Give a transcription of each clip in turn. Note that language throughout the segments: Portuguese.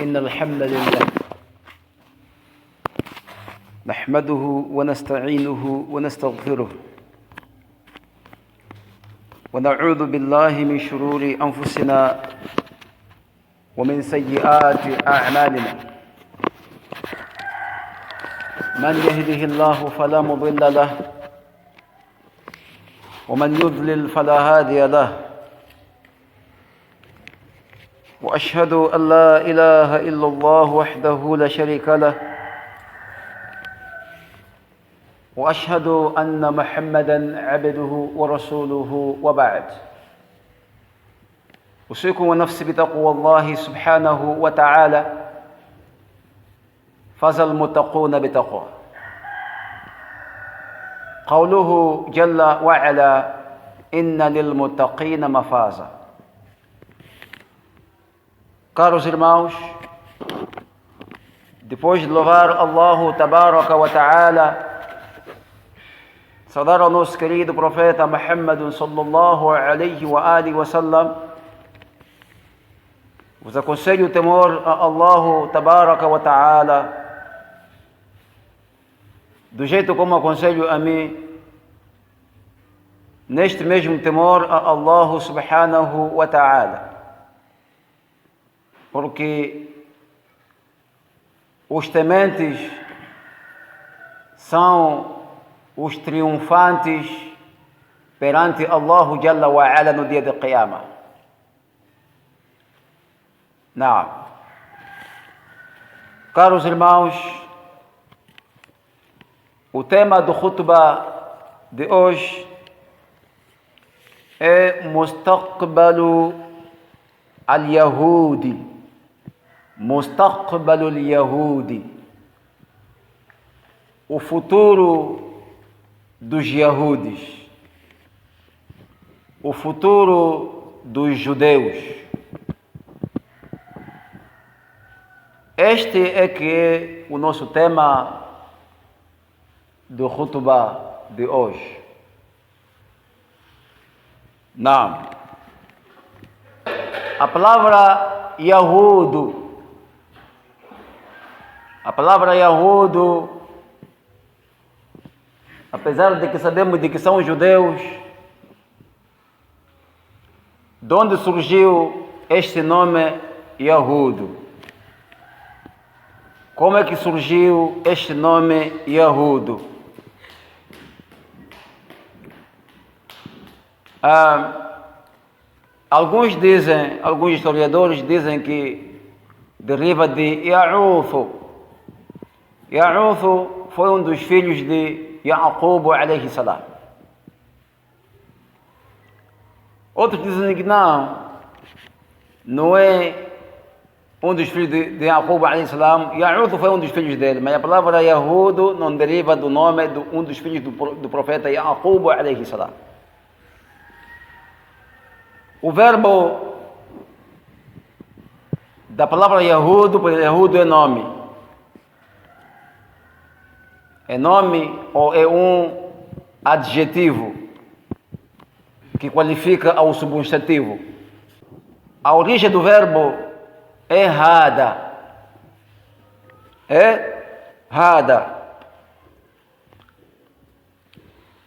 إن الحمد لله نحمده ونستعينه ونستغفره ونعوذ بالله من شرور أنفسنا ومن سيئات أعمالنا من يهده الله فلا مضل له ومن يضلل فلا هادي له وأشهد أن لا إله إلا الله وحده لا شريك له وأشهد أن محمدًا عبده ورسوله وبعد أوصيكم ونفسي بتقوى الله سبحانه وتعالى فاز المتقون بتقوى قوله جل وعلا إن للمتقين مفازا. Caros irmãos, depois de louvar Allah Tabaraka wa Ta'ala, saudar ao nosso querido profeta Muhammad sallallahu alaihi wa alihi wa sallam, vos aconselho o temor a Allah Tabaraka wa Ta'ala, do jeito como aconselho a mim, neste mesmo temor a Allah subhanahu wa ta'ala, porque os tementes são os triunfantes perante Allah Jalla wa Ala no dia de Qiyamah. Não. Caros irmãos, o tema do khutbah de hoje é Mustaqbalu al-Yahudi. Mustaqbalu al-Yahudi. O futuro dos Yahudis. O futuro dos judeus. Este é que é o nosso tema do khutbah de hoje. Não. A palavra Yahudo, apesar de que sabemos de que são judeus, de onde surgiu este nome Yahudo? Como é que surgiu este nome Yahudo? Alguns historiadores dizem que deriva de Ya'uf. Ya'uf foi um dos filhos de Ya'qub alayhi salam. Outros dizem que não é um dos filhos de Ya'qub alayhi salam. Ya'uf foi um dos filhos dele, mas a palavra Yahudo não deriva do nome de um dos filhos do profeta Ya'qub alayhi salam. O verbo da palavra Yahudo, porque Yahudo é nome. É nome ou é um adjetivo que qualifica ao substantivo. A origem do verbo é hada. É hada.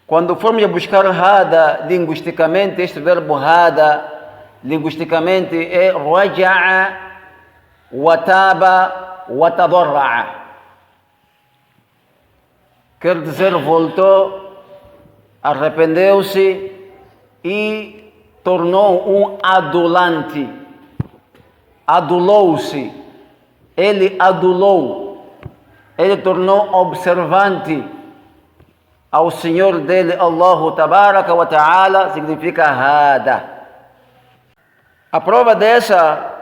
Quando formos buscar hada linguisticamente, este verbo hada linguisticamente é raja'a, wataba, watadarra'a. Quer dizer, voltou, arrependeu-se e tornou um adulante. Adulou-se. Ele adulou. Ele tornou observante ao Senhor dele, Allah Tabaraka wa Ta'ala, significa hada. A prova dessa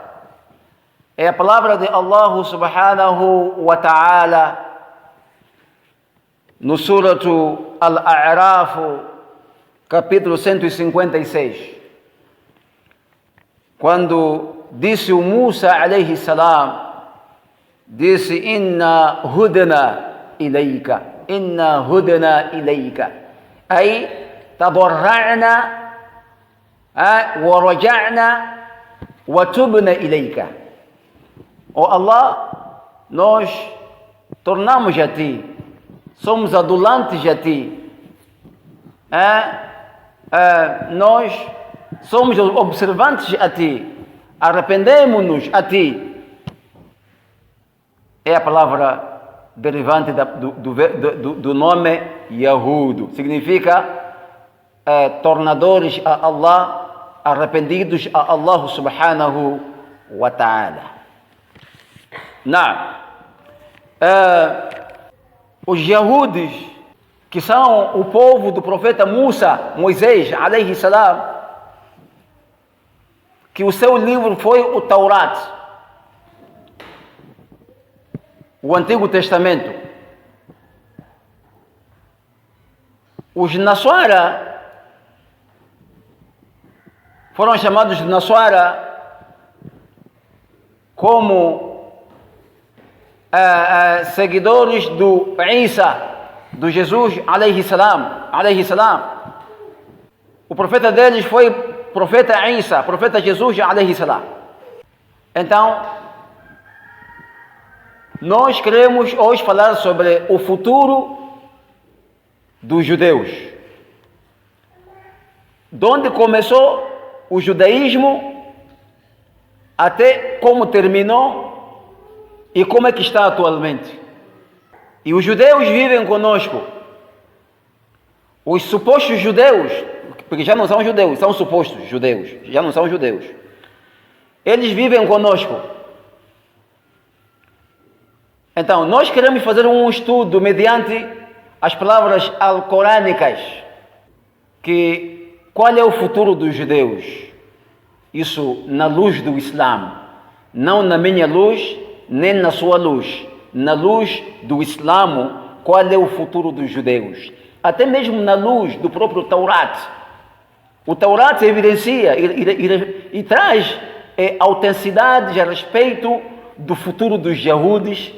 é a palavra de Allah Subhanahu wa Ta'ala no suratu Al-A'raf, capítulo 156. Quando disse o Musa alayhi salam, disse inna hudna ilayka. إنا هدنا إليك أي تضرعنا ورجعنا وتبنا إليك. Ó Allah, nós tornamos a Ti, somos adulantes a Ti, nós somos observantes a Ti, arrependemos-nos a Ti. É a palavra derivante do nome Yahudo. Significa tornadores a Allah, arrependidos a Allah subhanahu wa ta'ala. Não. Os Yahudes, que são o povo do profeta Moisés, alayhi salam, que o seu livro foi o Taurat, o Antigo Testamento. Os Nasara foram chamados de Nasara como seguidores do Isa, do Jesus, alayhi salam. O profeta deles foi profeta Isa, profeta Jesus, alayhi salam. Então, nós queremos hoje falar sobre o futuro dos judeus. De onde começou o judaísmo até como terminou e como é que está atualmente. E os judeus vivem conosco. Os supostos judeus, porque já não são judeus, são supostos judeus, já não são judeus. Eles vivem conosco. Então, nós queremos fazer um estudo mediante as palavras alcorânicas, que qual é o futuro dos judeus? Isso na luz do Islã, não na minha luz, nem na sua luz. Na luz do Islã, qual é o futuro dos judeus? Até mesmo na luz do próprio Taurat. O Taurat evidencia e traz autenticidade a respeito do futuro dos Yahudes,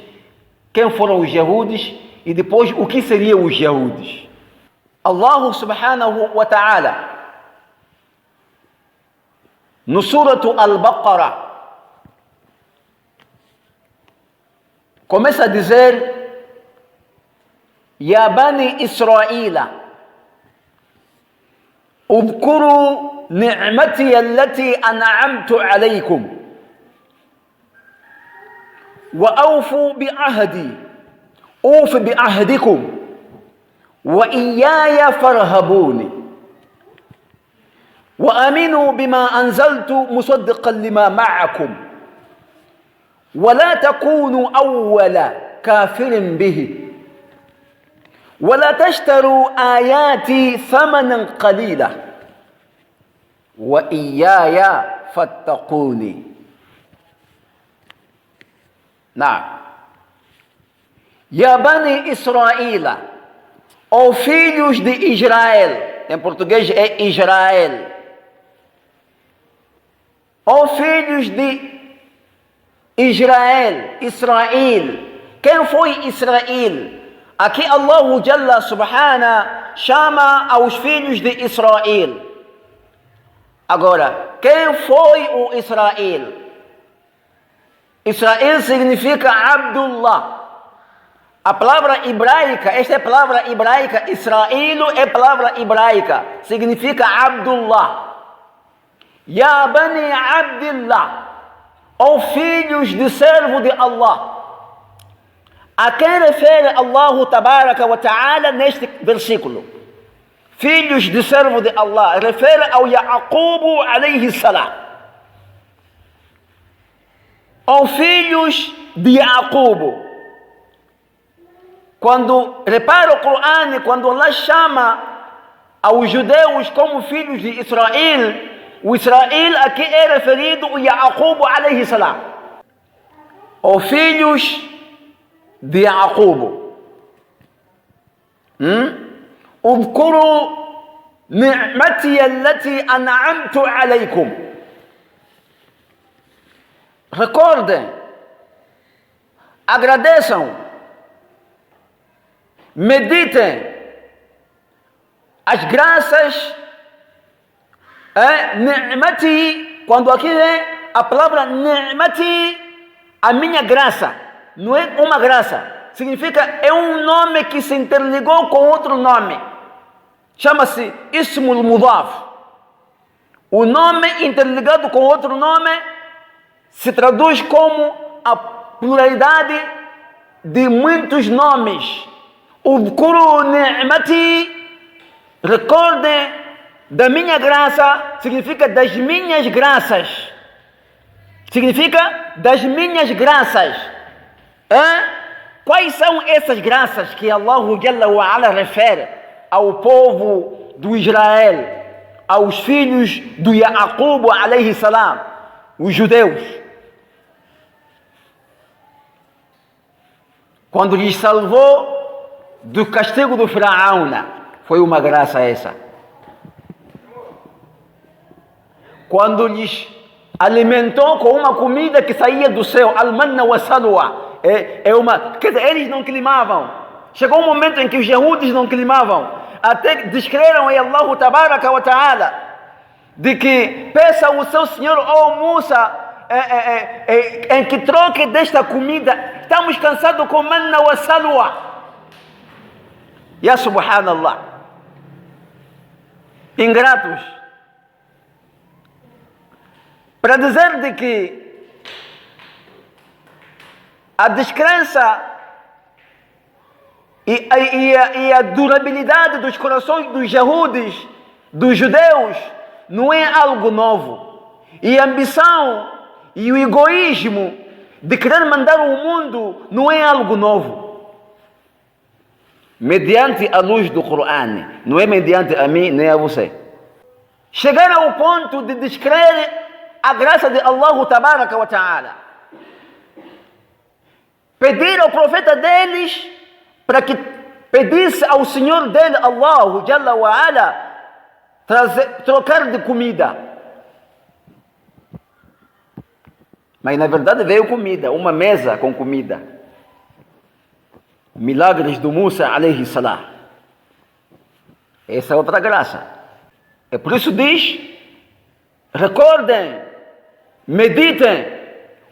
quem foram os Yahudes e depois o que seriam os Yahudes. Allah subhanahu wa ta'ala, no suratu Al-Baqarah, começa a dizer: Ya Bani Israila, اذكروا نعمتي التي أنعمت عليكم وأوفوا بعهدي أوف بعهدكم وإياي فارهبوني وآمنوا بما أنزلت مصدقا لما معكم ولا تكونوا أول كافر به ولا تشتروا آياتي ثمنا قليلا وإياي فاتقوني. Não. Ya Bani Israila, ó filhos de Israel, em português é Israel. Ó filhos de Israel. Quem foi Israel? Aqui Allah Jalla Subhana chama aos filhos de Israel. Agora, quem foi o Israel? Israel significa Abdullah. A palavra hebraica, esta é a palavra hebraica, Israel é palavra hebraica, significa Abdullah. Ya Bani Abdullah, ó filhos de servo de Allah. A quem refere Allah Tabaraka wa Ta'ala neste versículo? Filhos de servo de Allah, refere ao Yaqub alayhi salam. Ó filhos de Yaqub. Quando repara o Corão, quando Allah chama aos judeus como filhos de Israel, o Israel aqui é referido ao Yaqub alayhi salam. Ó filhos de Yaqub. اذكروا نعمتي التي أنعمت عليكم. Recordem, agradeçam, meditem as graças. Ni'mati, quando aqui é a palavra ni'mati, A minha graça não é uma graça. Significa, é um nome que se interligou com outro nome. Chama-se Ismul Mudaf. O nome interligado com outro nome se traduz como a pluralidade de muitos nomes. Udkuru ni'mati, recordem da minha graça, significa das minhas graças. Significa das minhas graças. Quais são essas graças que Allah Jalla wa Ala refere ao povo do Israel, aos filhos do Yaqub alayhi salam, os judeus? Quando lhes salvou do castigo do Faraó, foi uma graça essa. Quando lhes alimentou com uma comida que saía do céu, al-manna wa salwa, quer dizer, eles não climavam. Chegou um momento em que os Yehudis não climavam, até que descreram em Allah tabaraka wa ta'ala, de que peça ao seu Senhor, Musa, em que troque desta comida, estamos cansados com manna wa salwa. Ya subhanallah, ingratos. Para dizer de que a descrença e a durabilidade dos corações dos Yehudis, dos judeus, não é algo novo. E a ambição e o egoísmo de querer mandar o mundo não é algo novo. Mediante a luz do Coran, não é mediante a mim nem a você. Chegaram ao ponto de descrer a graça de Allah tabaraka wa ta'ala. Pediram ao profeta deles para que pedisse ao Senhor dele, Allah Jalla wa Ala, trocar de comida. Mas na verdade veio comida, uma mesa com comida. Milagres do Musa alayhi salam. Essa é outra graça. É por isso diz, recordem, meditem,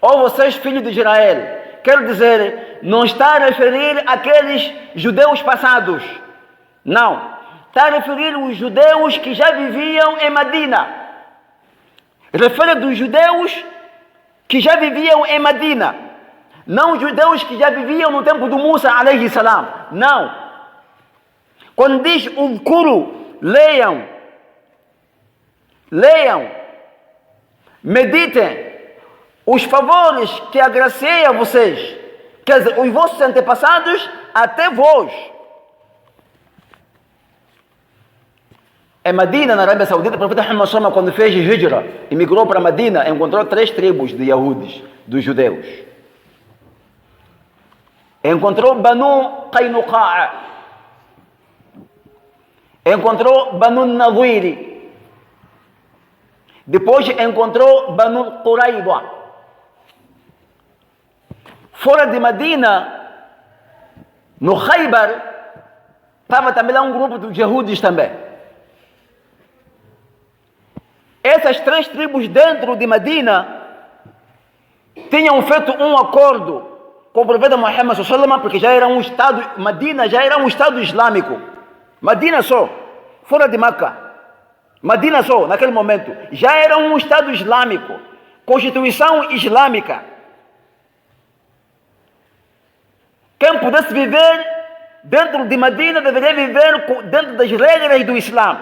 ó vocês filhos de Israel. Quer dizer, não está a referir àqueles judeus passados. Não. Está a referir aos judeus que já viviam em Medina. Refere dos judeus que já viviam em Medina. Não os judeus que já viviam no tempo do Musa alayhi salam. Não. Quando diz udkuru, leiam, meditem os favores que agraciei a vocês, quer dizer, os vossos antepassados até vós. Em Medina, na Arábia Saudita, o profeta Muhammad sallallahu alaihi wasallam, quando fez hijra e migrou para Medina, encontrou 3 tribos de Yehudis, dos judeus. Encontrou Banu Qaynuqa', encontrou Banu Nadhiri, depois encontrou Banu Qurayza. Fora de Medina, no Khaybar, estava também lá um grupo dos Yehudis também. Essas 3 tribos dentro de Medina tinham feito um acordo com o profeta Muhammad sallallahu alaihi wasallam, porque já era um estado, Medina já era um estado islâmico. Medina só, fora de Meca, Medina só, naquele momento, já era um estado islâmico, constituição islâmica. Quem pudesse viver dentro de Medina deveria viver dentro das regras do Islã.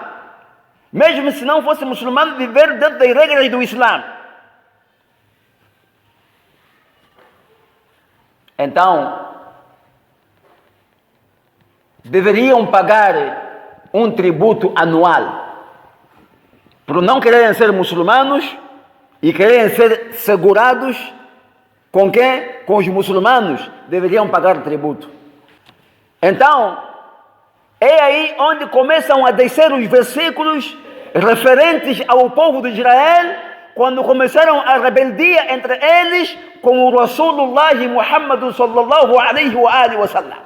Mesmo se não fosse muçulmano, viver dentro das regras do Islã. Então, deveriam pagar um tributo anual por não quererem ser muçulmanos e quererem ser segurados com quem? Com os muçulmanos, deveriam pagar tributo. Então, é aí onde começam a descer os versículos referentes ao povo de Israel, quando começaram a rebeldia entre eles com o Rasulullah Muhammad sallallahu alaihi wa sallam.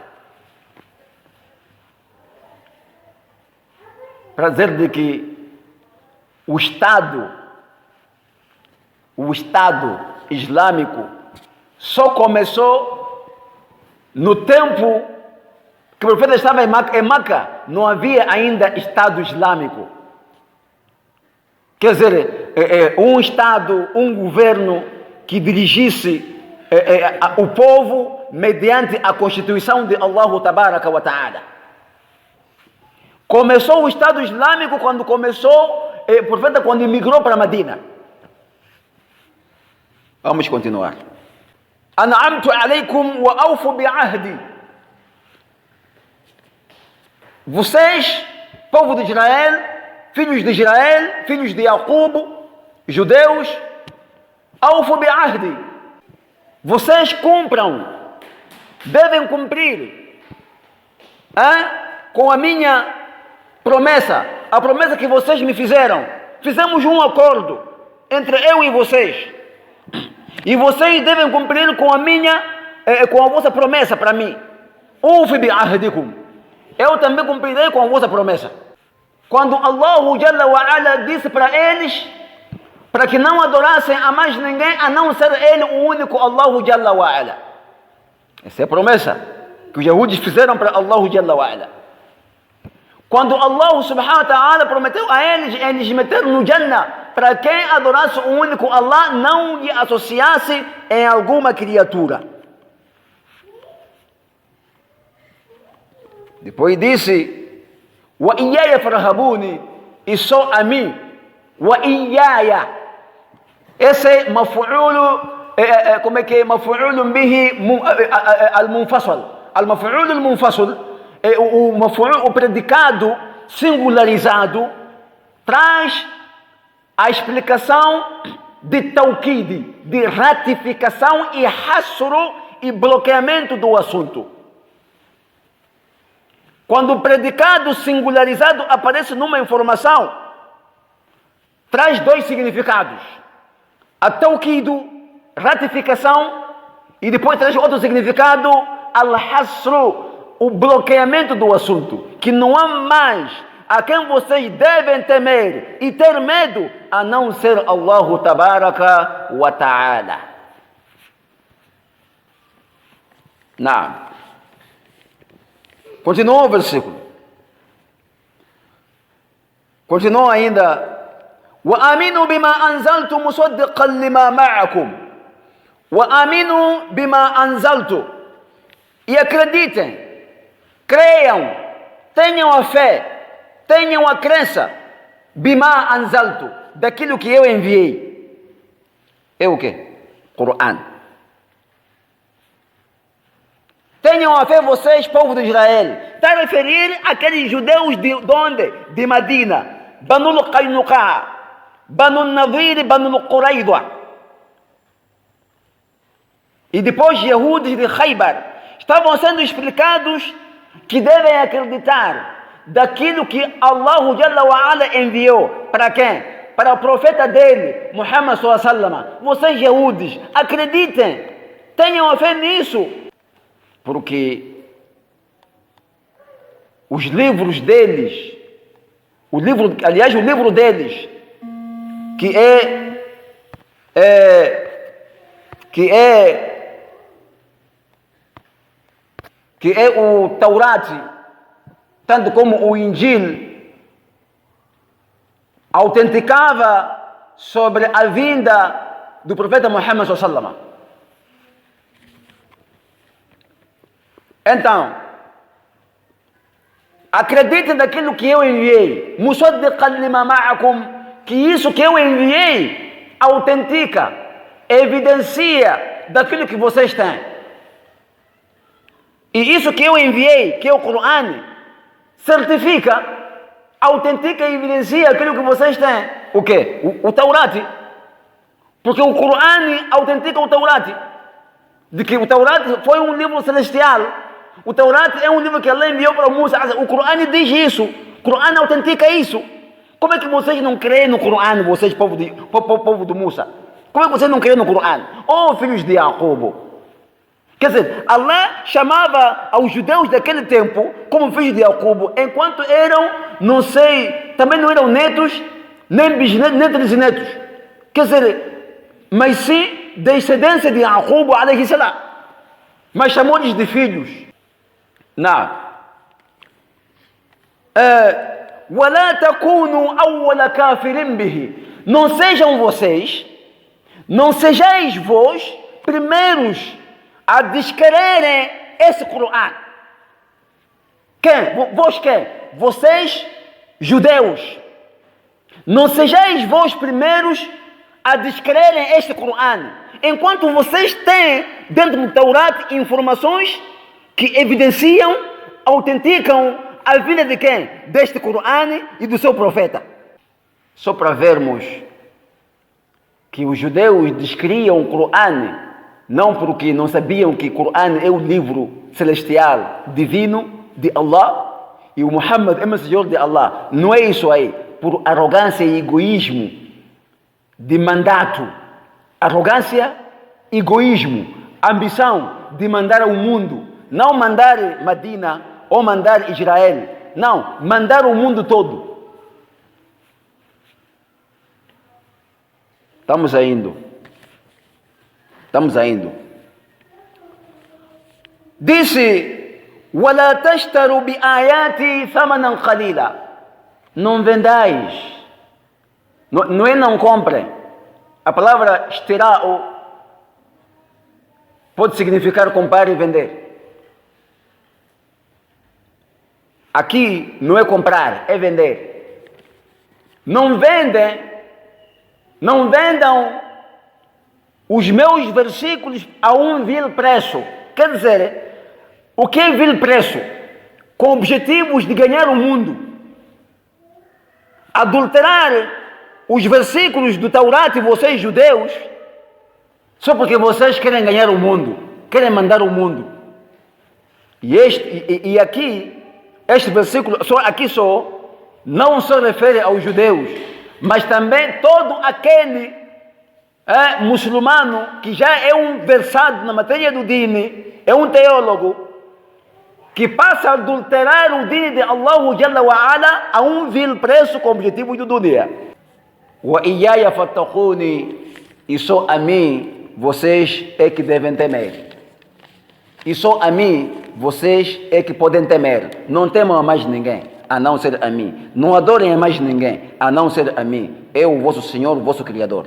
Para dizer de que o Estado Islâmico só começou no tempo que o profeta estava em Meca, não havia ainda Estado Islâmico. Quer dizer, um Estado, um governo que dirigisse o povo mediante a Constituição de Allah Tabaraka wa Ta'ala. Começou o Estado Islâmico quando começou, o profeta quando emigrou para Medina. Vamos continuar. An'amtu alaykum wa awfu bi'ahdi. Vocês, povo de Israel, filhos de Jacob, judeus, awfu bi'ahdi. Vocês cumpram, devem cumprir com a minha promessa, a promessa que vocês me fizeram. Fizemos um acordo entre eu e vocês. E vocês devem cumprir com a vossa promessa para mim. Ufi bi'ahdikum. Eu também cumprirei com a vossa promessa. Quando Allah Jalla wa Ala disse para eles, para que não adorassem a mais ninguém, a não ser Ele, o único Allah Jalla wa Ala. Essa é a promessa que os Yahudis fizeram para Allah Jalla wa Ala. Quando Allah Subhanahu wa Ta'ala prometeu a eles meteram no Jannah, para quem adorasse o único Allah, não lhe associasse em alguma criatura. Depois disse, wa iyaya farhabuni, e só a mim, wa iyaya. Esse é mafu'ulu, como é que é? Mafu'ulu bihi al-munfasal. Al-mafu'ulu al-munfasal, o predicado singularizado, traz a explicação de tawkid, de ratificação e hasro e bloqueamento do assunto. Quando o predicado singularizado aparece numa informação, traz dois significados. A tawkid, ratificação, e depois traz outro significado, al-hasru, o bloqueamento do assunto, que não há mais a quem vocês devem temer e ter medo, a não ser Allah Tabaraka wa Ta'ala. Não. Continua o versículo. Continua ainda. وَآمِنُوا بِمَا أَنزَلْتُ مُصَدِّقًا لِمَا مَعَكُمْ وَآمِنُوا بِمَا أَنزَلْتُ. E acreditem, creiam, tenham a fé, tenham a crença, bima anzaltu, daquilo que eu enviei. É o quê? Coran. Tenham a fé vocês, povo de Israel. Está a referir àqueles judeus de onde? De Medina. Banu Qaynuqa, Banu Nadir e Banu Qurayza. E depois Yahudis de Khaybar. Estavam sendo explicados que devem acreditar daquilo que Allah Jalla wa Ala enviou. Para quem? Para o profeta dele, Muhammad sallallahu alaihi wasallam. Vocês Yahudis, acreditem, tenham a fé nisso. Porque os livros deles, o livro deles, que é o Taurat, tanto como o Injil, autenticava sobre a vinda do profeta Muhammad sallallahu alaihi wasallam. Então, acreditem naquilo que eu enviei, musaddiqan lima ma'akum, que isso que eu enviei autentica, evidencia daquilo que vocês têm. E isso que eu enviei, que é o Coran, certifica, autentica e evidencia aquilo que vocês têm. O quê? O Taurat. Porque o Coran autentica o Taurat. De que o Taurat foi um livro celestial. O Taurat é um livro que Allah enviou para Musa. O Coran diz isso. O Coran autentica isso. Como é que vocês não creem no Coran, vocês, povo de Musa? Como é que vocês não creem no Coran? Oh, filhos de Jacob. Quer dizer, Allah chamava aos judeus daquele tempo como filhos de Jacob, enquanto eram, não sei, também não eram netos, nem bisnetos, nem trinetos. Quer dizer, mas sim descendência de Yaqub alayhi salam, mas chamou-lhes de filhos. Não. وَلَا تَكُونُوا أَوَّلَ كَافِرٍ بِهِ. Não sejam vocês, não sejais vós primeiros a descrerem esse Coran. Quem? Vós quem? Vocês, judeus. Não sejais vós primeiros a descrerem este Coran, enquanto vocês têm dentro do Taurat informações que evidenciam, autenticam a vida de quem? Deste Coran e do seu profeta. Só para vermos que os judeus descriam o Coran não porque não sabiam que o Coran é o livro celestial divino de Allah e o Muhammad é mensageiro de Allah. Não é isso aí, por arrogância e egoísmo de mandato. Arrogância, egoísmo, ambição de mandar ao mundo. Não mandar Medina ou mandar Israel. Não, mandar o mundo todo. Estamos indo. Disse: وَلَا تَشْتَرُوا بِآيَاتِي ثَمَنًا قَلِيلًا. Não vendais. Não é não comprem. A palavra estira'u pode significar comprar e vender. Aqui não é comprar, é vender. Não vendam os meus versículos a um vil preço. Quer dizer, o que é vil preço? Com objetivos de ganhar o mundo. Adulterar os versículos do Taurat e vocês judeus, só porque vocês querem ganhar o mundo, querem mandar o mundo. E aqui, este versículo, não se refere aos judeus, mas também todo aquele muçulmano que já é um versado na matéria do dini, é um teólogo, que passa a adulterar o dini de Allah Jalla wa Ala a um vil preço com objetivo do dunya. Wa iyaya fattaquni, e só a mim vocês é que devem temer. E só a mim vocês é que podem temer. Não temam a mais ninguém, a não ser a mim. Não adorem a mais ninguém, a não ser a mim. Eu, o vosso Senhor, o vosso Criador.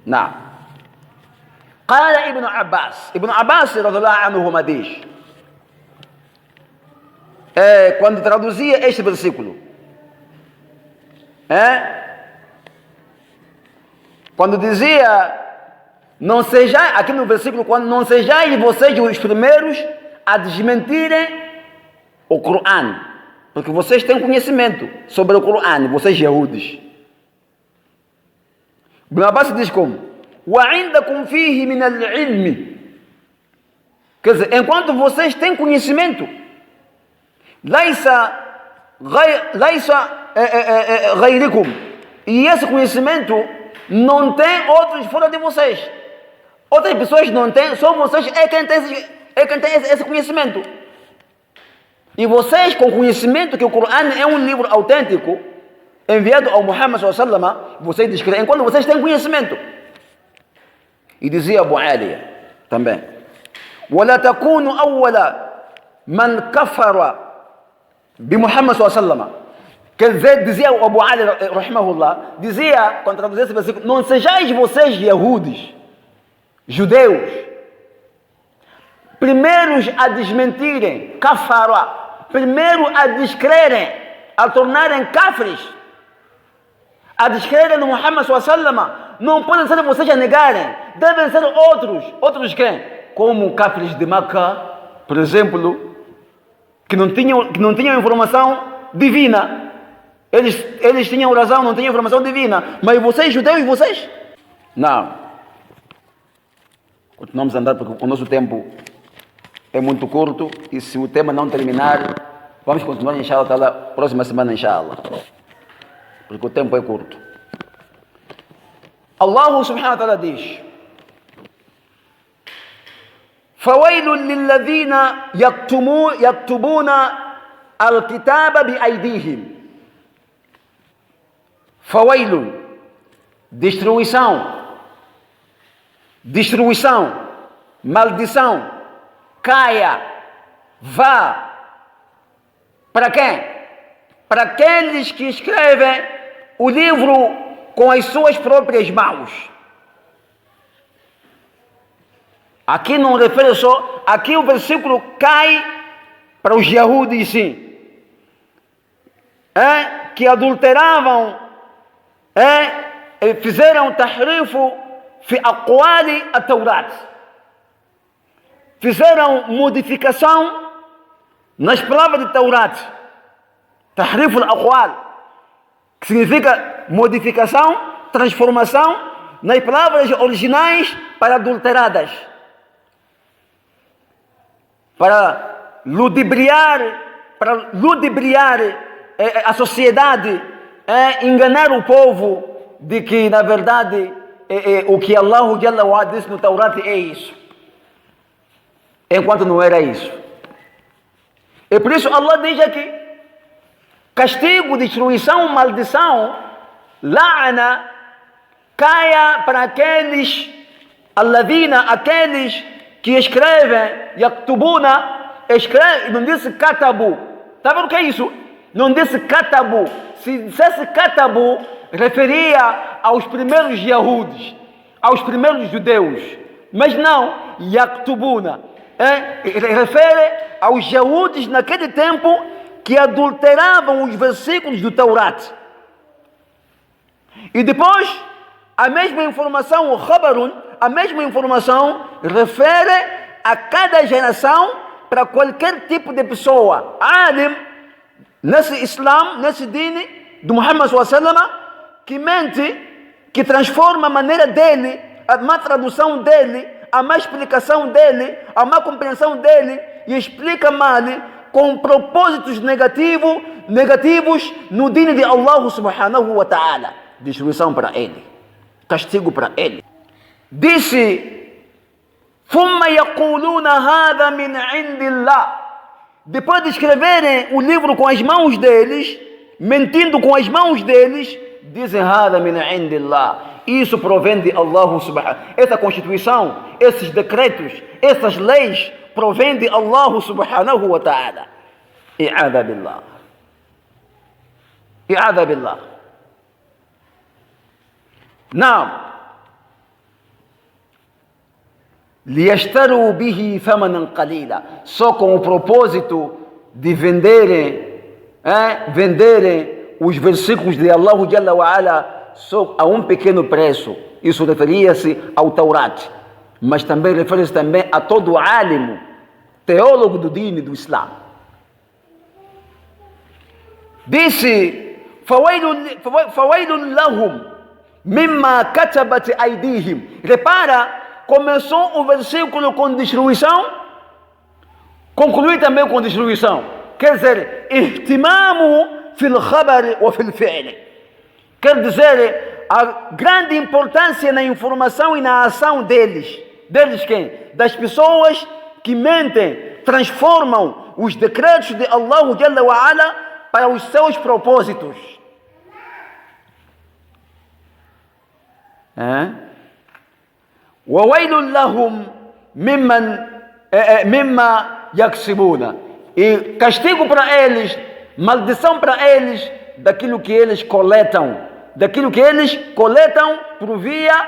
Não. Qala Ibn Abbas. Ibn Abbas, radhiallahu anhu, diz, quando traduzia este versículo, quando dizia, não sejais, aqui no versículo, quando não sejais vocês os primeiros a desmentirem o Coran, porque vocês têm conhecimento sobre o Coran, vocês Yahudes. Ibn Abbas diz como? وَعِنْدَكُمْ فِيهِ مِنَ الْعِلْمِ. Quer dizer, enquanto vocês têm conhecimento, لَيْسَ غَيْرِكُمْ, e esse conhecimento não tem outros fora de vocês. Outras pessoas não têm, só vocês é quem tem esse conhecimento. E vocês, com conhecimento que o Coran é um livro autêntico, enviado ao Muhammad sallallahu alaihi wasallam, vocês descrevem, enquanto vocês têm conhecimento. E dizia Abu Aliya também: وَلَا تَكُونُوا أَوَّلَ مَنْ كَفَرَ بِمُحَمَّد sallallahu alaihi wasallam. Quer dizer, dizia o Abu Ali, rahimahullah, dizia, quando traduzia esse versículo, não sejais vocês Yahudes, judeus, primeiros a desmentirem, kafara, primeiro a descrerem, a tornarem kafres, a descrerem no Muhammad sallallahu alaihi wasallam. Não podem ser vocês a negarem, devem ser outros quem? Como kafres de Makkah, por exemplo, que não tinham informação divina. Eles tinham razão, não tinham informação divina. Mas vocês, judeus, vocês? Não. Continuamos a andar porque o nosso tempo é muito curto. E se o tema não terminar, vamos continuar, inshallah, próxima semana, inshallah. Porque o tempo é curto. Allah subhanahu wa ta'ala diz: فَوَيْلٌ لِلَّذِينَ يَكْتُبُونَ الْكِتَابَ بِأَيْدِيهِمْ. Fawailun, destruição, destruição, maldição, caia, vá. Para quem? Para aqueles que escrevem o livro com as suas próprias mãos. Aqui não refere só, aqui o versículo cai para os Yahudis, sim, que adulteravam, fizeram tahrifu fi aqwali at-Taurat, fizeram modificação nas palavras de Taurat, tahrifu al-aqwal, que significa modificação, transformação nas palavras originais para adulteradas, para ludibriar a sociedade, enganar o povo de que na verdade o que Allah Jalla wa Ala disse no Taurat é isso, enquanto não era isso. E por isso Allah diz aqui: castigo, destruição, maldição, la'na, caia para aqueles alladhina, aqueles que escrevem, yaktubuna, escreve, não disse katabu. Está vendo o que é isso? Não disse katabu. Se dissesse katabu, referia aos primeiros Yahudis, aos primeiros judeus. Mas não, yaktubuna, refere aos Yahudis naquele tempo que adulteravam os versículos do Taurat. E depois, a mesma informação, o khabarun, a mesma informação refere a cada geração para qualquer tipo de pessoa. Alim, nesse Islam, nesse dini do Muhammad SAW, que mente, que transforma a maneira dele, a má tradução dele, a má explicação dele, a má compreensão dele, e explica mal com propósitos negativos no dini de Allah subhanahu wa ta'ala. Destruição para ele, castigo para ele. Disse: ثم يقولون هذا من عند الله. Depois de escreverem o livro com as mãos deles, mentindo com as mãos deles, dizem: هذا من عند الله. Isso provém de Allah subhanahu. Essa constituição, esses decretos, essas leis provém de Allah subhanahu wa ta'ala. I'adha billah. I'adha billah. Não. ليشتروا به ثمنا قليلا, só com o propósito de venderem os versículos de Allah Jalla wa Ala só a um pequeno preço. Isso referia-se ao Taurat, mas também refere-se também a todo álimo, teólogo do dini do Islã. Disse: فَوَيْلٌ لَهُمْ مِمَّا كَتَبَتْ أَيْدِيهِمْ. Repara, começou o versículo com destruição, conclui também com destruição. Quer dizer, ihtimamu fil khabar wa fil fi'l. Quer dizer, a grande importância na informação e na ação deles. Deles quem? Das pessoas que mentem, transformam os decretos de Allah Jalla wa Ala para os seus propósitos. وَوَيْلٌ لَهُمْ مِمَّا يَكْسِبُونَ. E castigo para eles, maldição para eles, daquilo que eles coletam. Daquilo que eles coletam por via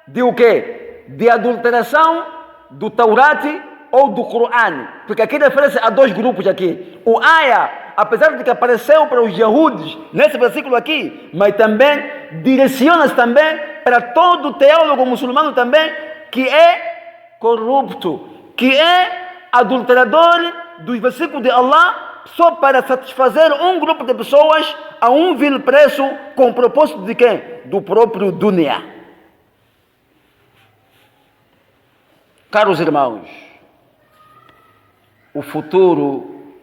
de o quê? De adulteração do Taurat ou do Coran. Porque aqui refere-se a dois grupos aqui. O Aya, apesar de que apareceu para os Yahudis nesse versículo aqui, mas também direciona-se também para todo teólogo muçulmano também que é corrupto, que é adulterador dos versículos de Allah, só para satisfazer um grupo de pessoas a um vil preço, com o propósito de quem? Do próprio dunya. Caros irmãos, o futuro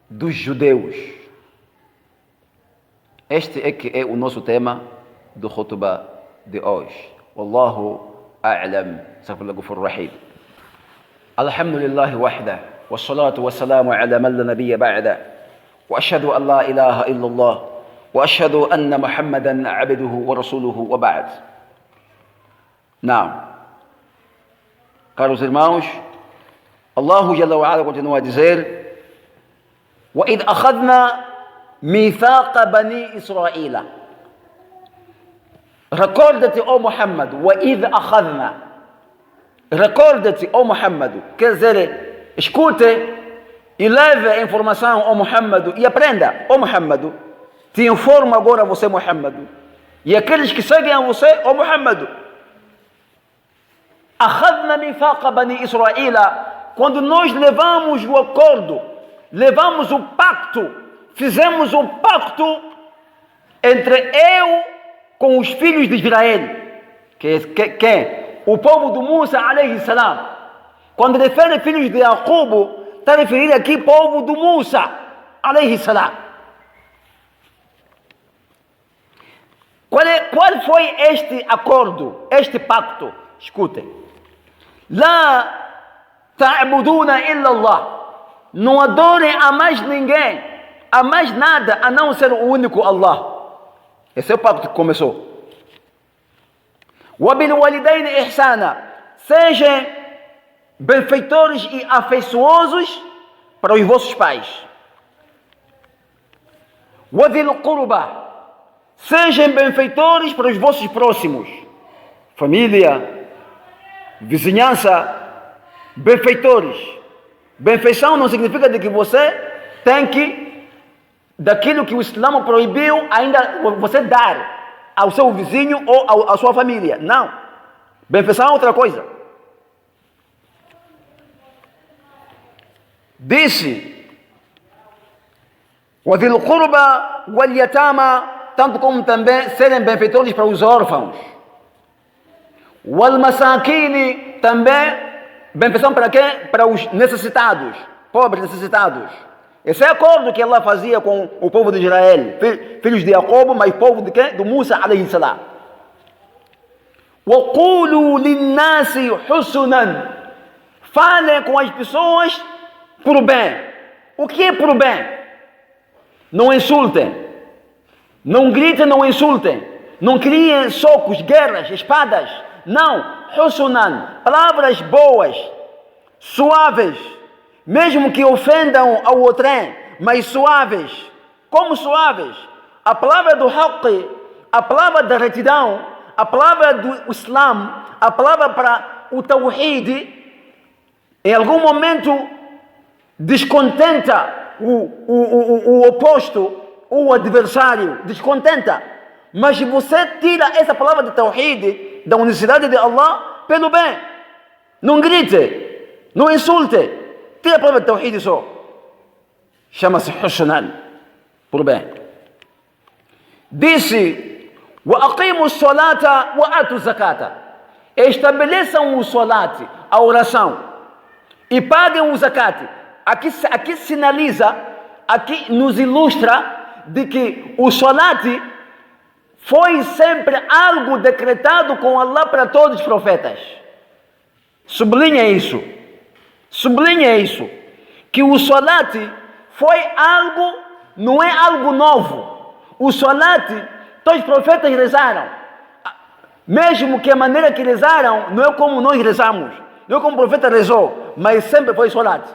dos judeus, este é que é o nosso tema do khutbah de hoje. Wallahu a'lam. Astaghfirullah ghafurur rahim. Alhamdulillah wahda, wassalatu wassalamu ala man la nabiyya ba'da, wa ashhadu an la ilaha illallah, wa ashhadu anna Muhammadan abduhu wa rasuluhu, wa ba'd. Não. Caros irmãos, Allah Jalla wa Ala continua a dizer: وَإِذْ أَخَذْنَا مِيثَاقَ بَنِي إِسْرَائِيلَ. Recorda-te, ó Muhammad, وَإِذْ أَخَذْنَا. Recorda-te, ó Muhammad. Quer dizer, escute e leve a informação ao Muhammad e aprenda, ó Muhammad. Te informo agora você, Muhammad. E aqueles que seguem a você, ó Muhammad. أخذنا ميثاق بني إسرائيل. Quando nós levamos o acordo, levamos o pacto, fizemos o pacto entre eu com os filhos de Israel, que o povo do Musa alayhi salam. Quando refere filhos de Jacob, está a referir aqui povo do Musa alayhi salam. Qual foi este acordo, este pacto? Escutem. La ta'buduna illa Allah. Não adorem a mais ninguém, a mais nada, a não ser o único Allah. Esse é o pacto que começou. Wa bil walidaini ihsana. Sejam benfeitores e afeiçosos para os vossos pais. Wa dhil qurba. Sejam benfeitores para os vossos próximos. Família, vizinhança, benfeitores. Benfeição não significa de que você tem que, daquilo que o Islã proibiu, ainda você dar ao seu vizinho ou à sua família. Não. Benfeição é outra coisa. Disse: وَذِي الْقُرْبَى وَالْيَتَامَى. Tanto como também serem benfeitores para os órfãos. وَالْمَسَاكِينِ. Também benfeição para quem? Para os necessitados, pobres necessitados. Esse é o acordo que Allah fazia com o povo de Israel, filhos de Jacob, mas povo de quem? Do Musa alayhi salam. وَقُولُوا لِلنَّاسِ حُسْنًا. Falem com as pessoas por bem. O que é por bem? Não insultem. Não gritem, não insultem. Não criem socos, guerras, espadas. Não. Husnan. Palavras boas, suaves. Mesmo que ofendam ao outrem, mas suaves. Como suaves? A palavra do haqq, a palavra da retidão, a palavra do Islam, a palavra para o Tawhid, em algum momento descontenta o oposto, o adversário, descontenta. Mas você tira essa palavra de Tawhid, da unicidade de Allah, pelo bem. Não grite, não insulte. Tira a palavra de Tawhid só. Chama-se Husnan, por bem. Disse: وَأَقِيمُوا الصَّلَاةَ وَآتُوا الزَّكَاةَ. Estabeleçam o salat, a oração, e paguem o zakat. Aqui sinaliza, aqui nos ilustra de que o salat foi sempre algo decretado com Allah para todos os profetas. Sublinha isso. Sublinha isso. Que o salat foi algo, não é algo novo. O salat, todos os profetas rezaram. Mesmo que a maneira que rezaram não é como nós rezamos. Não é como o profeta rezou, mas sempre foi salat.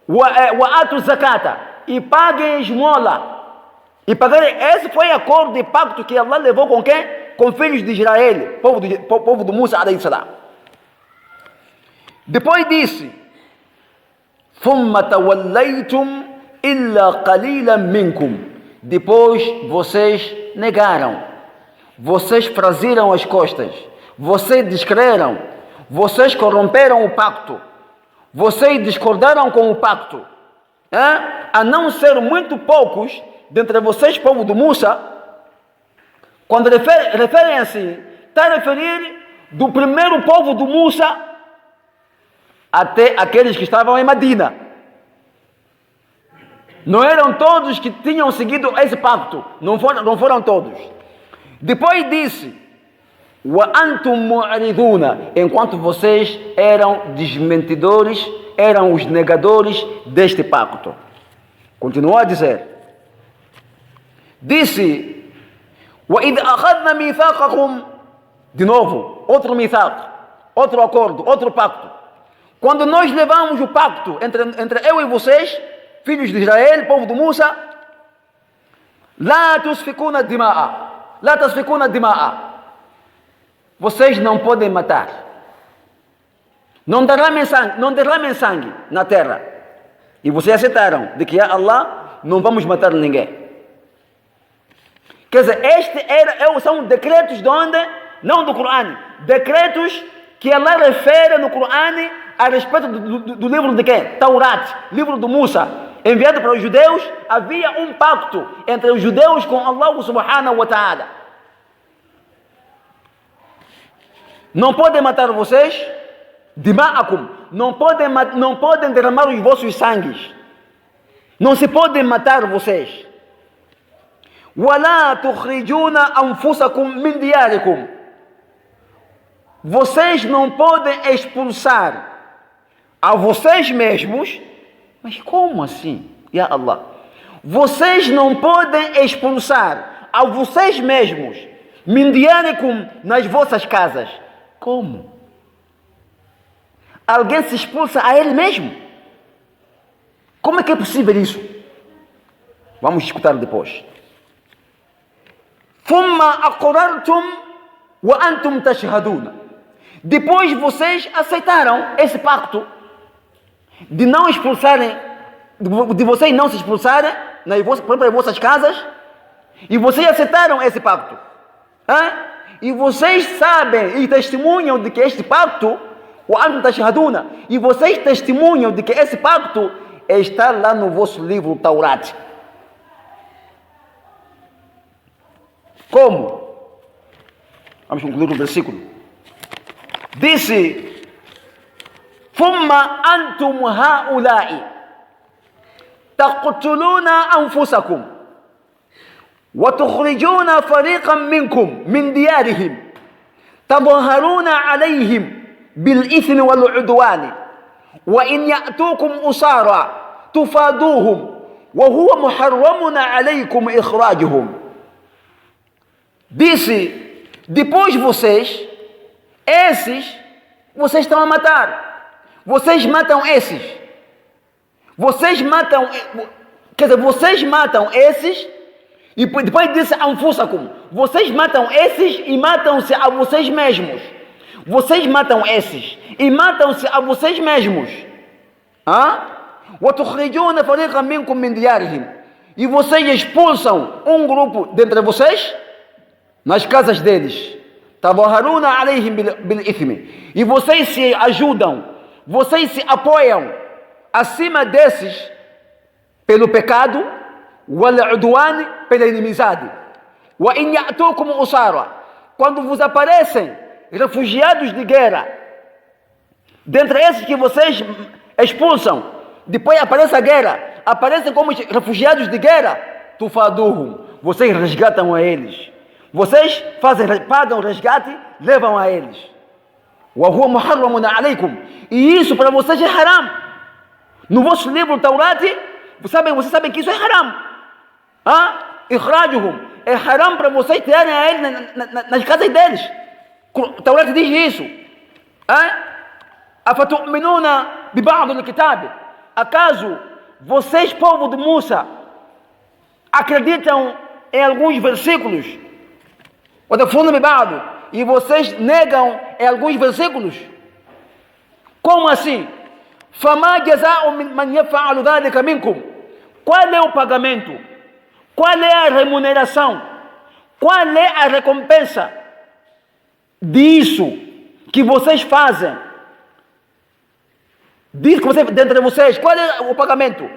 Wa'atu zakata. E paguem esmola. E pagarem. Esse foi o acordo de pacto que Allah levou com quem? Com filhos de Israel, povo do Musa alayhi salam. Depois disse: ثُمَّ تَوَلَّيْتُمْ إِلَّا قَلِيلًا مِنْكُمْ. Depois vocês negaram, vocês franziram as costas, vocês descreram, vocês corromperam o pacto, vocês discordaram com o pacto. A não ser muito poucos dentre vocês, povo do Musa. Quando referem assim, está a referir do primeiro povo do Musa até aqueles que estavam em Medina. Não eram todos que tinham seguido esse pacto, não foram todos. Depois disse: wa antum mu'riduna. Enquanto vocês eram desmentidores, eram os negadores deste pacto. Continuou a dizer. Disse: وَإِذْ أَخَذْنَا مِيثَاقَكُمْ. De novo, outro mithaq, outro acordo, outro pacto. Quando nós levamos o pacto entre eu e vocês, filhos de Israel, povo de Musa, La tusfikuna dima'a. Vocês não podem matar. Não derramem sangue na terra. E vocês aceitaram de que Allah não vamos matar ninguém. Quer dizer, são decretos de onde? Não do Corão. Decretos que Allah refere no Corão a respeito do livro de quem? Taurat, livro de Musa, enviado para os judeus. Havia um pacto entre os judeus com Allah subhanahu wa ta'ala. Não podem matar vocês, dima'akum, não podem derramar os vossos sangues. Não se podem matar vocês. وَلَا تُخْرِجُونَ أَنفُسَكُمْ مِنْ دِيَارِكُمْ. Vocês não podem expulsar a vocês mesmos. Mas como assim? Ya Allah. Vocês não podem expulsar a vocês mesmos min diyarikum, nas vossas casas. Como? Alguém se expulsa a ele mesmo? Como é que é possível isso? Vamos escutar depois. ثُمَّ أَقْرَرْتُمْ وَأَنْتُمْ تَشْهَدُونَ. Depois vocês aceitaram esse pacto de não expulsarem, de vocês não se expulsarem nas vossas casas, e vocês aceitaram esse pacto. E vocês sabem e testemunham de que este pacto, وَأَنْتُمْ تَشْهَدُونَ, e vocês testemunham de que esse pacto está lá no vosso livro Taurat. Como? Vamos concluir o versículo. Disse: ثُمَّ أَنْتُمْ هَؤُلَاءِ تَقْتُلُونَ أَنفُسَكُمْ وَتُخْرِجُونَ فَرِيقًا مِنْكُمْ مِنْ دِيَارِهِمْ تَظَاهَرُونَ عَلَيْهِمْ بِالْإِثْمِ وَالْعُدْوَانِ وَإِنْ يَأْتُوكُمْ أُسَارَى تُفَادُوهُمْ وَهُوَ مُحَرَّمٌ عَلَيْكُمْ إِخْرَاجُهُمْ. Disse: depois esses estão a matar. Vocês matam esses. Vocês matam esses. E depois disse anfusakum. Vocês matam esses e matam-se a vocês mesmos. Vocês matam esses e matam-se a vocês mesmos. وَتُخْرِجُونَ فَرِيقًا مِنْكُمْ مِنْ دِيَارِهِمْ. E vocês expulsam um grupo dentre vocês nas casas deles. تَظَاهَرُونَ عَلَيْهِمْ بِالْإِثْمِ. E vocês se ajudam, vocês se apoiam acima desses pelo pecado, وَالْعُدْوَانِ, pela inimizade. وَإِنْ يَأْتُوكُمْ أُسَارَى. Quando vos aparecem refugiados de guerra, dentre esses que vocês expulsam, depois aparece a guerra, aparecem como refugiados de guerra, tufaduhum, vocês resgatam a eles. Vocês pagam resgate, levam a eles. وَهُوَ مُحَرَّمٌ عَلَيْكُمْ. E isso para vocês é haram. No vosso livro Taurat, vocês sabem que isso é haram. إخراجهم. É haram para vocês tirarem a eles nas casas deles. Taurat diz isso. أَفَتُؤْمِنُونَ بِبَعْضِ الْكِتَابِ. Acaso vocês, povo de Musa, acreditam em alguns versículos? E vocês negam em alguns versículos? Como assim? فَمَا جَزَاءُ مَنْ يَفْعَلُ ذَلِكَ مِنْكُمْ. Qual é o pagamento? Qual é a remuneração? Qual é a recompensa disso que vocês fazem? Diz que dentro de vocês, qual é o pagamento?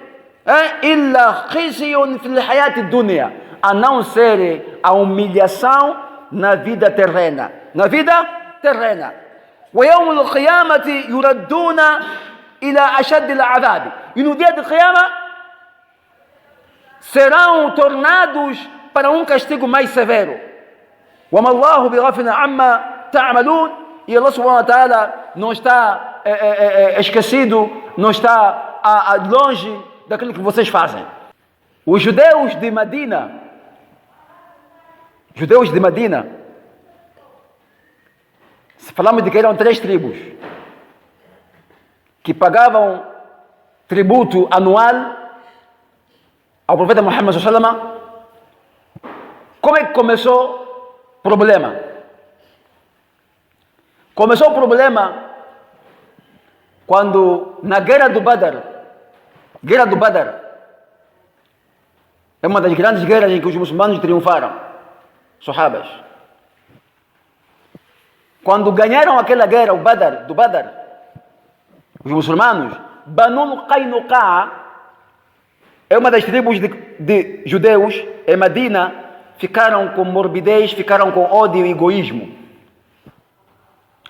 إِلَّا خِزْيٌ فِي الْحَيَاةِ الدُّنْيَا. A não ser a humilhação na vida terrena. Na vida terrena. وَيَوْمُ الْقِيَامَةِ يُرَدُّونَ إِلَى أَشَدِّ الْعَذَابِ. E no dia de Qiyamah serão tornados para um castigo mais severo. وَمَا اللَّهُ بِغَافِلٍ عَمَّا تَعْمَلُونَ. E Allah subhanahu wa ta'ala não está esquecido, não está longe daquilo que vocês fazem. Os judeus de Medina, falamos de que eram 3 tribos que pagavam tributo anual ao profeta Muhammad sallallahu alaihi wasallam. Como é que começou o problema? Começou o problema quando na Guerra do Badr é uma das grandes guerras em que os muçulmanos triunfaram, Sahabas. Quando ganharam aquela guerra, do Badr, os muçulmanos, Banu Qaynuqa, é uma das tribos de judeus em Medina, ficaram com morbidez, ficaram com ódio e egoísmo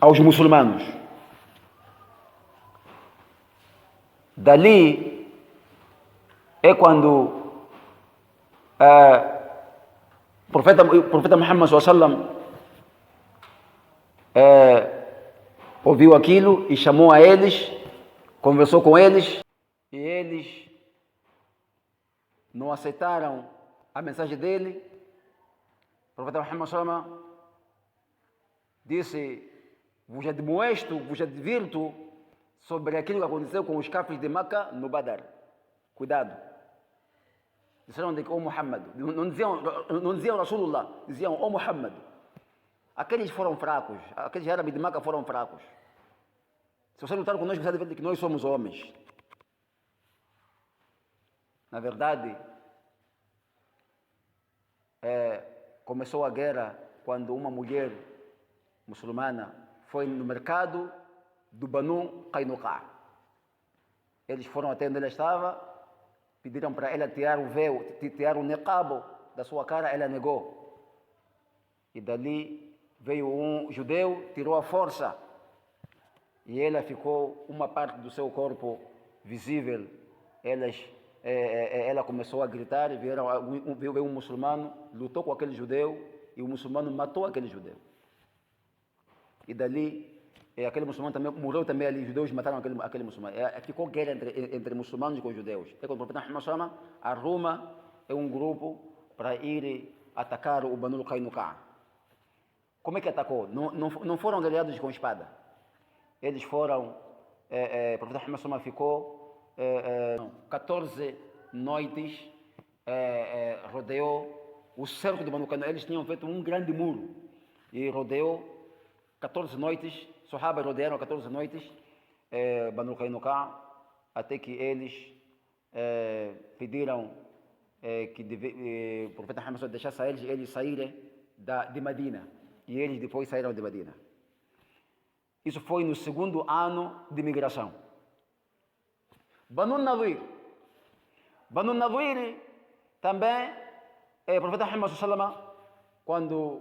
aos muçulmanos. Dali é quando o profeta Muhammad sallallahu ouviu aquilo e chamou a eles, conversou com eles, e eles não aceitaram a mensagem dele. O profeta Muhammad sallallahu disse: vos admoesto, vos advirto sobre aquilo que aconteceu com os cáfiros de Meca no Badr. Cuidado. Disseram de que, Muhammad, não diziam Rasulullah, diziam, Muhammad. Aqueles foram fracos, aqueles árabes de Meca foram fracos. Se você lutar conosco, você deve ver que nós somos homens. Na verdade, começou a guerra quando uma mulher muçulmana foi no mercado do Banu Qaynuqa. Eles foram até onde ela estava, pediram para ela tirar o véu, tirar o niqab da sua cara, ela negou. E dali veio um judeu, tirou a força, e ela ficou uma parte do seu corpo visível. Ela começou a gritar, veio um muçulmano, lutou com aquele judeu, e o muçulmano matou aquele judeu. E dali, aquele muçulmano também morreu também ali, os judeus mataram aquele muçulmano. Ficou guerra entre muçulmanos e com os judeus. É quando o profeta Muhammad sallallahu arruma um grupo para ir atacar o Banu Qaynuqa. Como é que atacou? Não foram guerreados com espada. Eles foram, o profeta Muhammad sallallahu ficou 14 noites, rodeou o cerco do Banu Qaynuqa. Eles tinham feito um grande muro e rodeou 14 noites, Sahabas rodearam 14 noites, Banu Qaynuqa, até que eles pediram que o profeta Muhammad deixasse eles saírem de Medina. E eles depois saíram de Medina. Isso foi no 2º ano de migração. Banu Nadir também, o profeta Muhammad sallallahu quando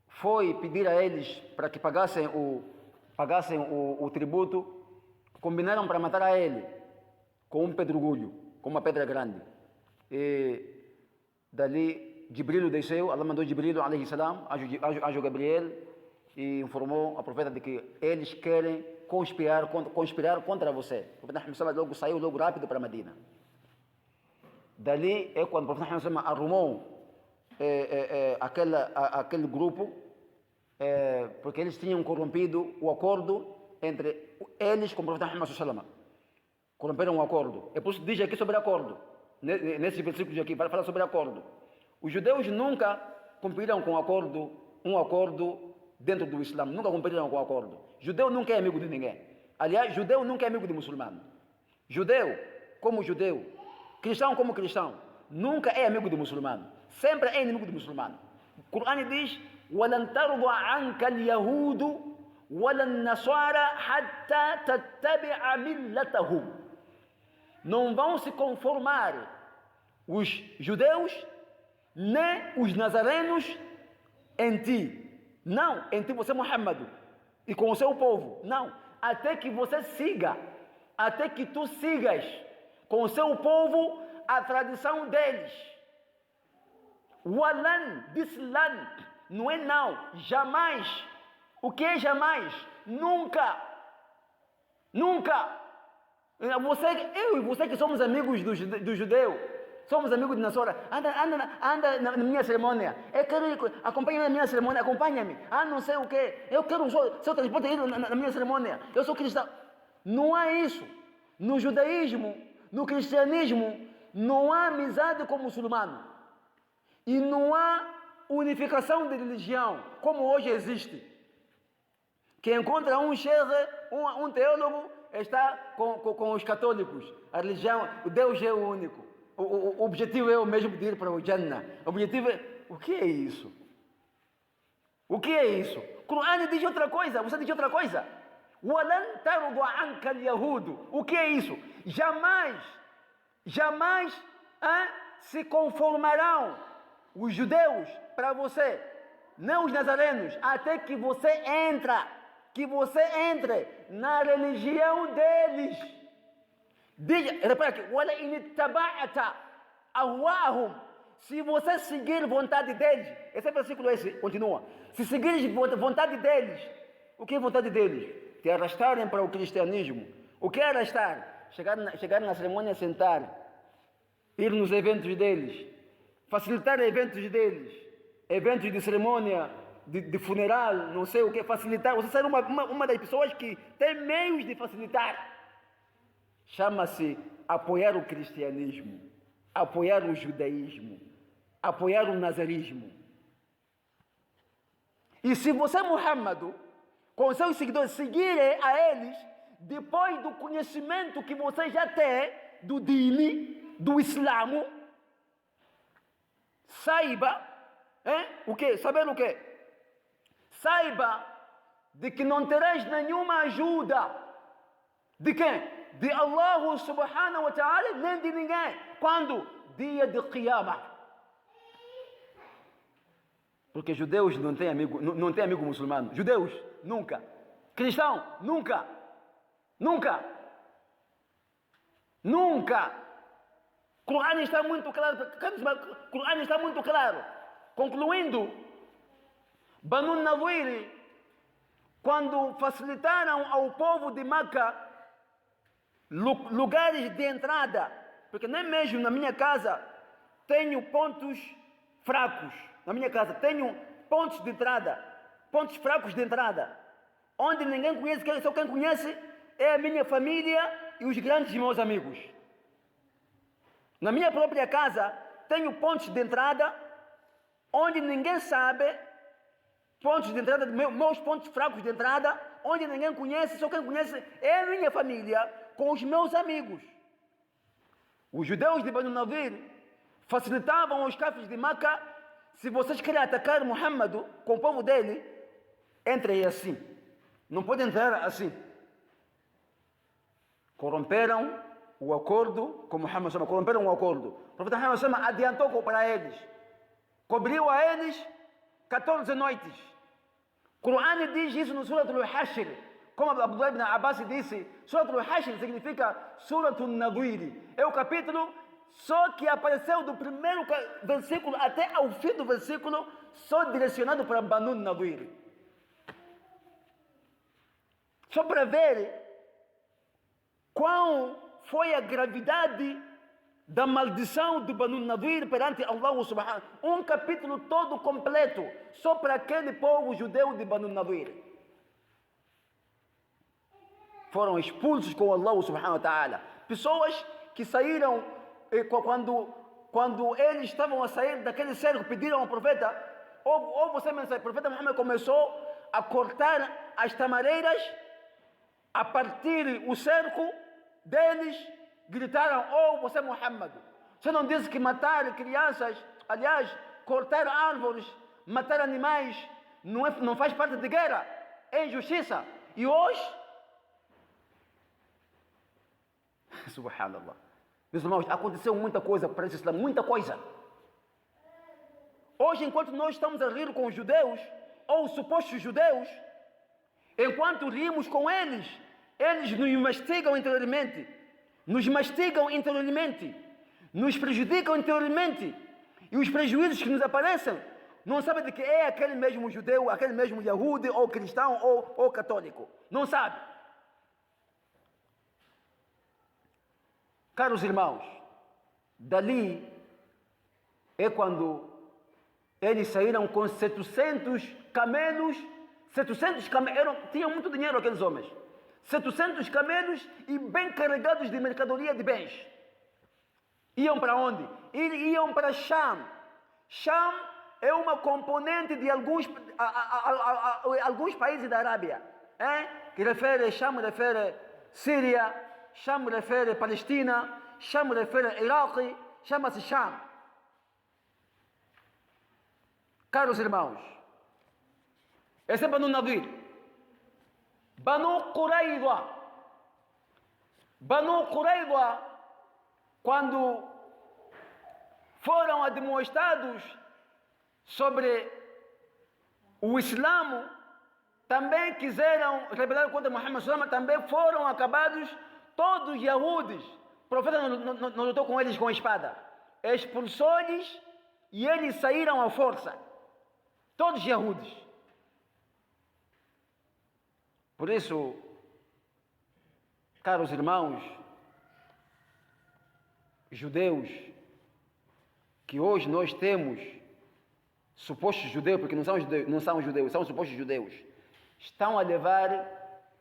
foi pedir a eles para que pagassem o tributo, combinaram para matar a ele com um pedregulho, com uma pedra grande. E dali Jibril desceu, Allah mandou Jibril alayhi salam, anjo Gabriel, e informou ao profeta de que eles querem conspirar contra você. O profeta Muhammad logo saiu logo rápido para Medina. Dali é quando o profeta Muhammad arrumou aquele grupo, porque eles tinham corrompido o acordo entre eles com o profeta Muhammad sallallahu alaihi wasallam. Corromperam o acordo. É por isso que diz aqui sobre acordo. Nesses versículos aqui, vai falar sobre acordo. Os judeus nunca cumpriram com um acordo dentro do Islã. Nunca cumpriram com o acordo. Judeu nunca é amigo de ninguém. Aliás, judeu nunca é amigo de muçulmano. Judeu como judeu, cristão como cristão, nunca é amigo de muçulmano. Sempre é inimigo de muçulmano. O Corão diz: وَلَنْ تَرْضَ عَنْكَ الْيَهُودُ وَلَا النَّصَارَى حَتَّى تَتَّبِعَ مِلَّتَهُمْ. Não vão se conformar os judeus nem os nazarenos em ti. Não, em ti você, Muhammad, e com o seu povo. Não, até que você siga, até que tu sigas com o seu povo a tradição deles. Walan, disse lan, não é não, jamais. O que é jamais? Nunca. Nunca. Eu e você que somos amigos do judeu, somos amigos de Nassora, anda na minha cerimônia, eu quero ir, acompanha-me na minha cerimônia, acompanha-me, não sei o quê, eu quero seu transporte ir na minha cerimônia, eu sou cristão. Não há isso. No judaísmo, no cristianismo, não há amizade com o muçulmano. E não há unificação de religião, como hoje existe. Que encontra um sheikh, um teólogo, está com os católicos. A religião, o Deus é o único. O objetivo é o mesmo de ir para o Jannah. O objetivo é... O que é isso? O que é isso? O Corão diz outra coisa, você diz outra coisa. وَلَنْ تَرْضَ عَنْكَ الْيَهُودُ. O que é isso? Jamais se conformarão os judeus para você, não os nazarenos, até que você entre na religião deles. Repara aqui, وَلَئِنِ اتَّبَعْتَ أَهْوَاءَهُمْ. Se você seguir vontade deles, esse versículo continua. Se seguires vontade deles, o que é vontade deles? Te arrastarem para o cristianismo. O que é arrastar? Chegar na cerimônia, sentar, ir nos eventos deles, facilitar eventos deles, eventos de cerimônia, de funeral, não sei o que, facilitar. Você ser uma das pessoas que tem meios de facilitar. Chama-se apoiar o cristianismo, apoiar o judaísmo, apoiar o nazarismo. E se você, Muhammad, com seus seguidores, seguirem a eles, depois do conhecimento que você já tem do dini, do islamo, saiba, o quê? Saber o quê? Saiba de que não terás nenhuma ajuda. De quem? De Allah subhanahu wa ta'ala, nem de ninguém. Quando? Dia de Qiyamah. Porque judeus não têm amigo muçulmano. Judeus, nunca. Cristão, nunca. Nunca. Nunca. O Corão está muito claro. O Corão está muito claro. Concluindo, Banu Nadir, quando facilitaram ao povo de Meca lugares de entrada, porque nem mesmo na minha casa tenho pontos fracos. Na minha casa tenho pontos de entrada, pontos fracos de entrada, onde ninguém conhece, só quem conhece é a minha família e os grandes meus amigos. Na minha própria casa tenho pontos de entrada, onde ninguém sabe, pontos de entrada, meus pontos fracos de entrada, onde ninguém conhece, só quem conhece é a minha família com os meus amigos. Os judeus de Banu Nadir facilitavam aos cafres de Meca: se vocês querem atacar Muhammad com o povo dele, entrem assim. Não podem entrar assim. Corromperam o acordo com Muhammad, corromperam o acordo. O profeta Muhammad adiantou para eles, cobriu a eles 14 noites. O Corão diz isso no Surah Al-Hashr. Como Abdullah ibn Abbas disse, Surah Al-Hashr significa Surah Al-Nadir. É o capítulo só que apareceu do primeiro versículo até ao fim do versículo, só direcionado para Banu Nadir. Só para ver qual foi a gravidade da maldição do Banu Nadir perante Allah subhanahu. Um capítulo todo completo, só para aquele povo judeu de Banu Nadir. Foram expulsos com Allah subhanahu wa ta'ala. Pessoas que saíram, quando eles estavam a sair daquele cerco, pediram ao profeta, ou você mensagem, o profeta Muhammad começou a cortar as tamareiras, a partir o cerco deles, gritaram: oh você Muhammad, você não disse que matar crianças, aliás, cortar árvores, matar animais, não faz parte de guerra, é injustiça. E hoje, subhanallah, meus irmãos, aconteceu muita coisa para esse Islã, muita coisa. Hoje, enquanto nós estamos a rir com os judeus, ou os supostos judeus, enquanto rimos com eles nos mastigam interiormente, nos prejudicam interiormente, e os prejuízos que nos aparecem, não sabem de que é aquele mesmo judeu, aquele mesmo Yahudi, ou cristão, ou católico. Não sabe. Caros irmãos, dali é quando eles saíram com 700 camelos, tinham muito dinheiro aqueles homens, 700 camelos e bem carregados de mercadoria de bens. Iam para onde? Iam para Sham. Sham é uma componente de alguns países da Arábia, que Sham refere Síria, Sham refere Palestina, Sham refere Iraque, chama-se Sham. Caros irmãos, esse é Banu Nadir. Banu Qurayza, quando foram admoestados sobre o Islã, também quiseram rebelar contra Muhammad sallallahu alaihi wasallam, também foram acabados todos os Yahudis. O profeta não lutou com eles com a espada, expulsou-lhes e eles saíram à força, todos os Yahudis. Por isso, caros irmãos, judeus, que hoje nós temos supostos judeus, porque não são judeus, são supostos judeus, estão a levar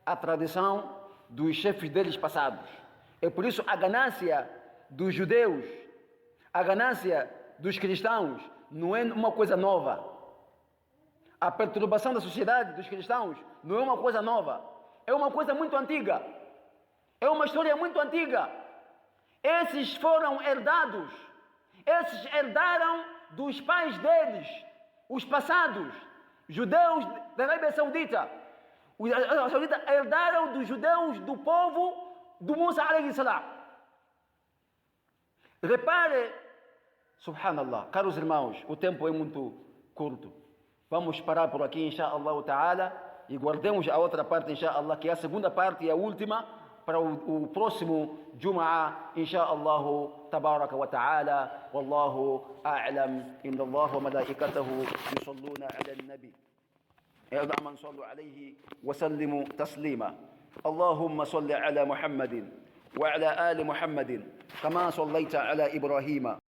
a tradição dos chefes deles passados. É por isso a ganância dos judeus, a ganância dos cristãos não é uma coisa nova. A perturbação da sociedade dos cristãos não é uma coisa nova, é uma coisa muito antiga, é uma história muito antiga. Esses foram herdados, esses herdaram dos pais deles, os passados, judeus da Arábia Saudita. Os sauditas herdaram dos judeus do povo do Musa alayhi salam. Repare, subhanallah, caros irmãos, o tempo é muito curto. Vamos parar por aqui, inshallah ta'ala, e guardemos a outra parte, inshallah, que é a segunda parte e a última, para o próximo Jum'a, inshallah, tabaraka wa ta'ala, wallahu a'lam, inna Allah wa malaikatahu yusalluna ala al-nabi. اللهم صل عليه وسلموا تسليما. اللهم صل على محمد وعلى آل محمد كما صليت على إبراهيم